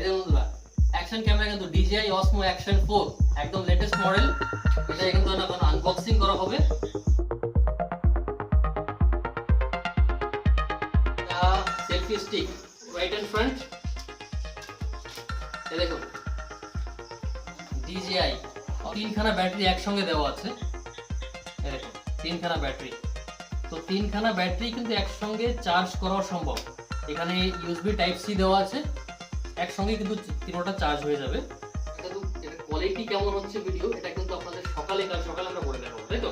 এই যে বন্ধুরা অ্যাকশন ক্যামেরা কিন্তু DJI Osmo Action 4 একদম লেটেস্ট মডেল। এটা কিন্তু এখন আনবক্সিং করা হবে। Selfie stick right and front, এই দেখুন DJI তিনখানা ব্যাটারি একসঙ্গে দেওয়া আছে। এই দেখুন তিনখানা ব্যাটারি, তো তিনখানা ব্যাটারি কিন্তু একসঙ্গে চার্জ করা সম্ভব। এখানে USB টাইপ সি দেওয়া আছে, একসঙ্গে কিন্তু তিনটা চার্জ হয়ে যাবে। এটা কোয়ালিটি কেমন হচ্ছে ভিডিও, এটা কিন্তু আপনাদের সকালে কাল সকালে আমরা বলে দেখাবো, তাই তো?